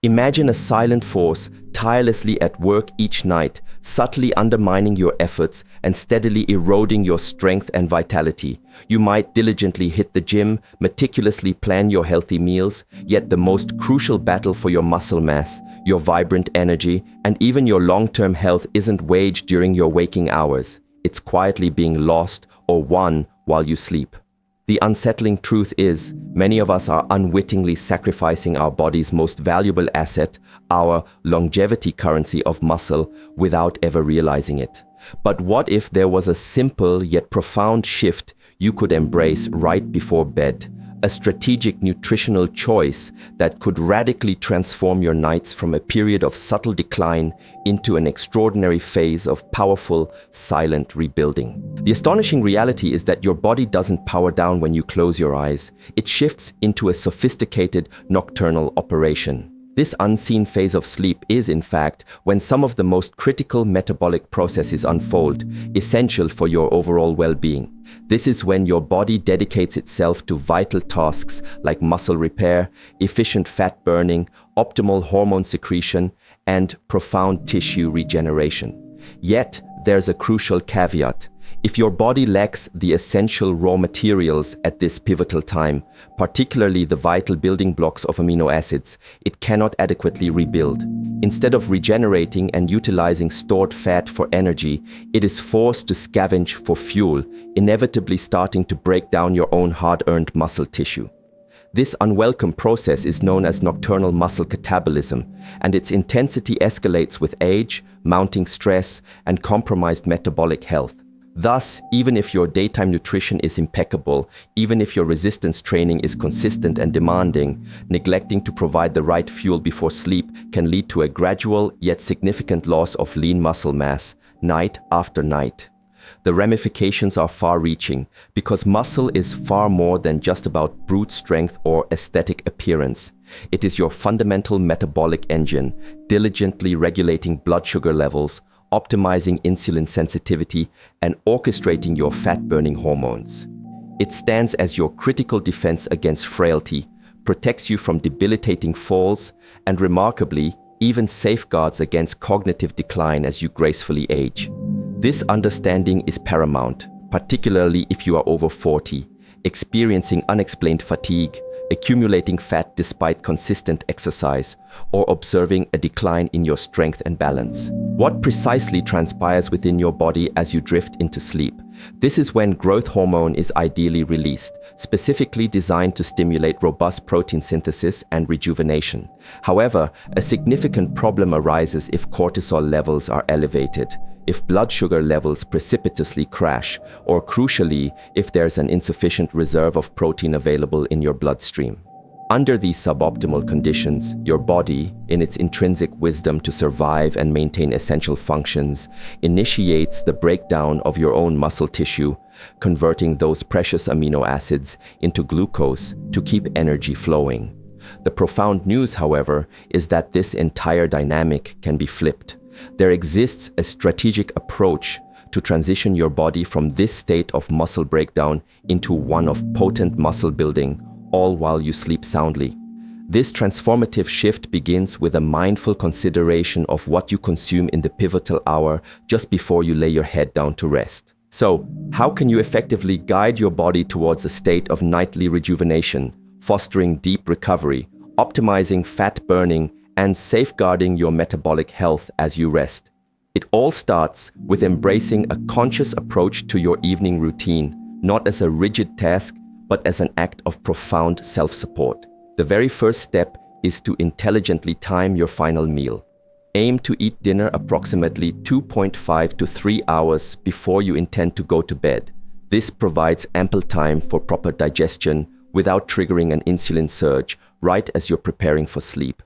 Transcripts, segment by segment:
Imagine a silent force tirelessly at work each night, subtly undermining your efforts and steadily eroding your strength and vitality. You might diligently hit the gym, meticulously plan your healthy meals, yet the most crucial battle for your muscle mass, your vibrant energy, and even your long-term health isn't waged during your waking hours. It's quietly being lost or won while you sleep. The unsettling truth is, many of us are unwittingly sacrificing our body's most valuable asset, our longevity currency of muscle, without ever realizing it. But what if there was a simple yet profound shift you could embrace right before bed? A strategic nutritional choice that could radically transform your nights from a period of subtle decline into an extraordinary phase of powerful, silent rebuilding. The astonishing reality is that your body doesn't power down when you close your eyes. It shifts into a sophisticated nocturnal operation. This unseen phase of sleep is, in fact, when some of the most critical metabolic processes unfold, essential for your overall well-being. This is when your body dedicates itself to vital tasks like muscle repair, efficient fat burning, optimal hormone secretion, and profound tissue regeneration. Yet, there's a crucial caveat. If your body lacks the essential raw materials at this pivotal time, particularly the vital building blocks of amino acids, it cannot adequately rebuild. Instead of regenerating and utilizing stored fat for energy, it is forced to scavenge for fuel, inevitably starting to break down your own hard-earned muscle tissue. This unwelcome process is known as nocturnal muscle catabolism, and its intensity escalates with age, mounting stress, and compromised metabolic health. Thus, even if your daytime nutrition is impeccable, even if your resistance training is consistent and demanding, neglecting to provide the right fuel before sleep can lead to a gradual yet significant loss of lean muscle mass, night after night. The ramifications are far-reaching, because muscle is far more than just about brute strength or aesthetic appearance. It is your fundamental metabolic engine, diligently regulating blood sugar levels, optimizing insulin sensitivity, and orchestrating your fat-burning hormones. It stands as your critical defense against frailty, protects you from debilitating falls, and remarkably, even safeguards against cognitive decline as you gracefully age. This understanding is paramount, particularly if you are over 40, experiencing unexplained fatigue, accumulating fat despite consistent exercise, or observing a decline in your strength and balance. What precisely transpires within your body as you drift into sleep? This is when growth hormone is ideally released, specifically designed to stimulate robust protein synthesis and rejuvenation. However, a significant problem arises if cortisol levels are elevated, if blood sugar levels precipitously crash, or crucially, if there's an insufficient reserve of protein available in your bloodstream. Under these suboptimal conditions, your body, in its intrinsic wisdom to survive and maintain essential functions, initiates the breakdown of your own muscle tissue, converting those precious amino acids into glucose to keep energy flowing. The profound news, however, is that this entire dynamic can be flipped. There exists a strategic approach to transition your body from this state of muscle breakdown into one of potent muscle building, all while you sleep soundly. This transformative shift begins with a mindful consideration of what you consume in the pivotal hour just before you lay your head down to rest. So, how can you effectively guide your body towards a state of nightly rejuvenation, fostering deep recovery, optimizing fat burning, and safeguarding your metabolic health as you rest? It all starts with embracing a conscious approach to your evening routine, not as a rigid task, but as an act of profound self-support. The very first step is to intelligently time your final meal. Aim to eat dinner approximately 2.5 to 3 hours before you intend to go to bed. This provides ample time for proper digestion without triggering an insulin surge right as you're preparing for sleep.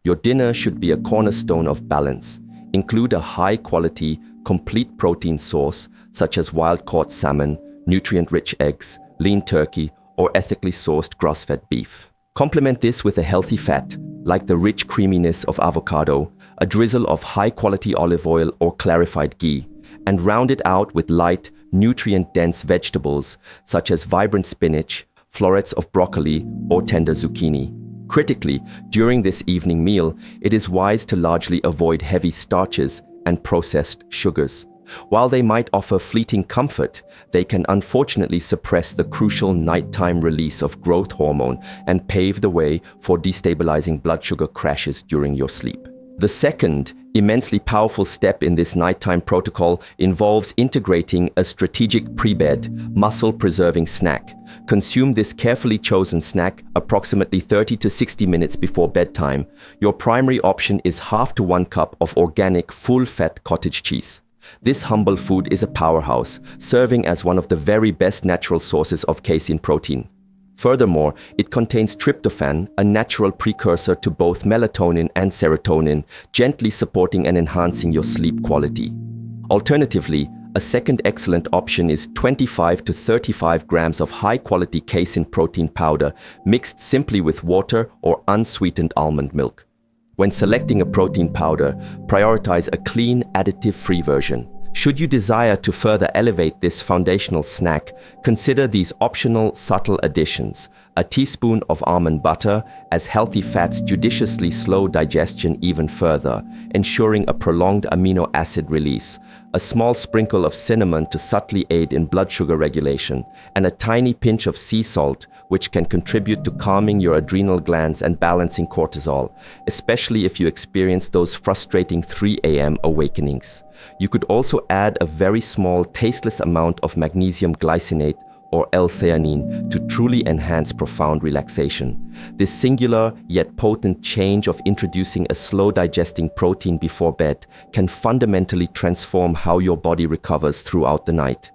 Your dinner should be a cornerstone of balance. Include a high-quality, complete protein source such as wild-caught salmon, nutrient-rich eggs, lean turkey, or ethically sourced grass-fed beef. Complement this with a healthy fat, like the rich creaminess of avocado, a drizzle of high-quality olive oil or clarified ghee, and round it out with light, nutrient-dense vegetables such as vibrant spinach, florets of broccoli, or tender zucchini. Critically, during this evening meal, it is wise to largely avoid heavy starches and processed sugars. While they might offer fleeting comfort, they can unfortunately suppress the crucial nighttime release of growth hormone and pave the way for destabilizing blood sugar crashes during your sleep. The second, immensely powerful step in this nighttime protocol involves integrating a strategic pre-bed, muscle-preserving snack. Consume this carefully chosen snack approximately 30 to 60 minutes before bedtime. Your primary option is half to 1 cup of organic, full-fat cottage cheese. This humble food is a powerhouse, serving as one of the very best natural sources of casein protein. Furthermore, it contains tryptophan, a natural precursor to both melatonin and serotonin, gently supporting and enhancing your sleep quality. Alternatively, a second excellent option is 25 to 35 grams of high-quality casein protein powder mixed simply with water or unsweetened almond milk. When selecting a protein powder, prioritize a clean, additive-free version. Should you desire to further elevate this foundational snack, consider these optional subtle additions. A teaspoon of almond butter, as healthy fats judiciously slow digestion even further, ensuring a prolonged amino acid release. A small sprinkle of cinnamon to subtly aid in blood sugar regulation, and a tiny pinch of sea salt, which can contribute to calming your adrenal glands and balancing cortisol, especially if you experience those frustrating 3 a.m. awakenings. You could also add a very small, tasteless amount of magnesium glycinate or L-theanine to truly enhance profound relaxation. This singular yet potent change of introducing a slow-digesting protein before bed can fundamentally transform how your body recovers throughout the night.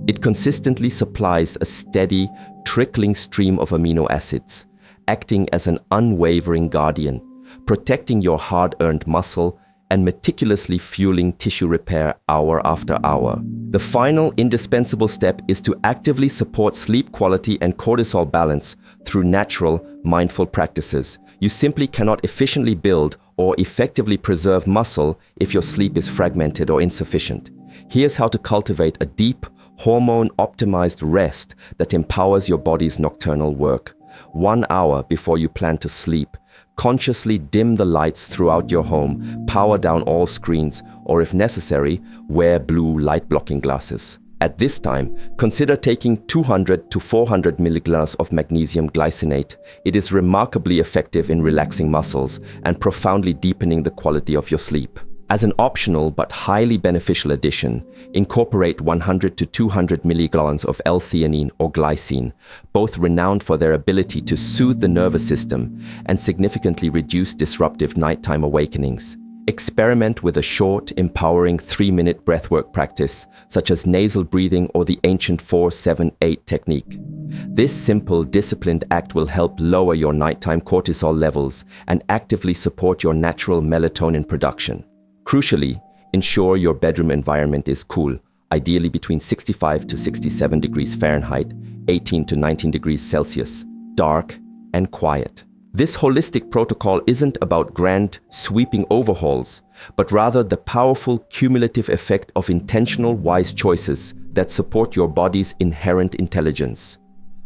It consistently supplies a steady, trickling stream of amino acids, acting as an unwavering guardian, protecting your hard-earned muscle and meticulously fueling tissue repair hour after hour. The final indispensable step is to actively support sleep quality and cortisol balance through natural, mindful practices. You simply cannot efficiently build or effectively preserve muscle if your sleep is fragmented or insufficient. Here's how to cultivate a deep, hormone-optimized rest that empowers your body's nocturnal work. 1 hour before you plan to sleep, consciously dim the lights throughout your home, power down all screens, or if necessary, wear blue light-blocking glasses. At this time, consider taking 200 to 400 milligrams of magnesium glycinate. It is remarkably effective in relaxing muscles and profoundly deepening the quality of your sleep. As an optional but highly beneficial addition, incorporate 100 to 200 milligrams of L-theanine or glycine, both renowned for their ability to soothe the nervous system and significantly reduce disruptive nighttime awakenings. Experiment with a short, empowering 3-minute breathwork practice, such as nasal breathing or the ancient 4-7-8 technique. This simple, disciplined act will help lower your nighttime cortisol levels and actively support your natural melatonin production. Crucially, ensure your bedroom environment is cool, ideally between 65 to 67 degrees Fahrenheit, 18 to 19 degrees Celsius, dark and quiet. This holistic protocol isn't about grand, sweeping overhauls, but rather the powerful cumulative effect of intentional, wise choices that support your body's inherent intelligence.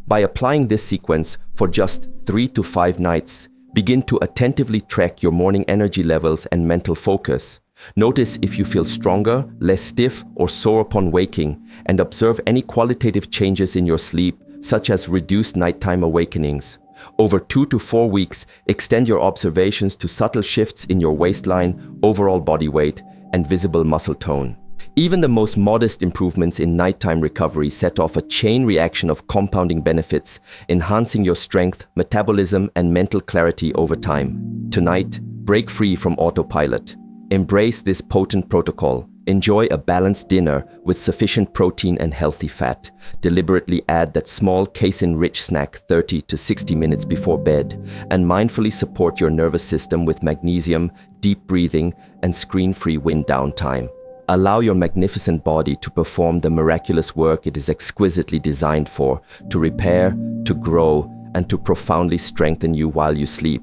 By applying this sequence for just 3 to 5 nights, begin to attentively track your morning energy levels and mental focus. Notice if you feel stronger, less stiff, or sore upon waking, and observe any qualitative changes in your sleep, such as reduced nighttime awakenings. Over 2 to 4 weeks, extend your observations to subtle shifts in your waistline, overall body weight, and visible muscle tone. Even the most modest improvements in nighttime recovery set off a chain reaction of compounding benefits, enhancing your strength, metabolism, and mental clarity over time. Tonight, break free from autopilot. Embrace this potent protocol. Enjoy a balanced dinner with sufficient protein and healthy fat. Deliberately add that small casein-rich snack 30 to 60 minutes before bed, and mindfully support your nervous system with magnesium, deep breathing, and screen-free wind down time. Allow your magnificent body to perform the miraculous work it is exquisitely designed for, to repair, to grow, and to profoundly strengthen you while you sleep.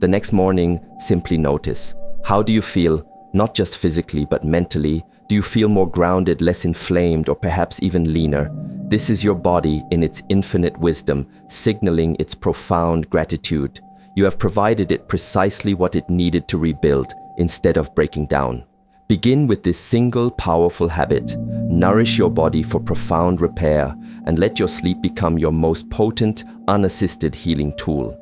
The next morning, simply notice. How do you feel? Not just physically, but mentally. Do you feel more grounded, less inflamed, or perhaps even leaner? This is your body in its infinite wisdom, signaling its profound gratitude. You have provided it precisely what it needed to rebuild instead of breaking down. Begin with this single powerful habit. Nourish your body for profound repair and let your sleep become your most potent, unassisted healing tool.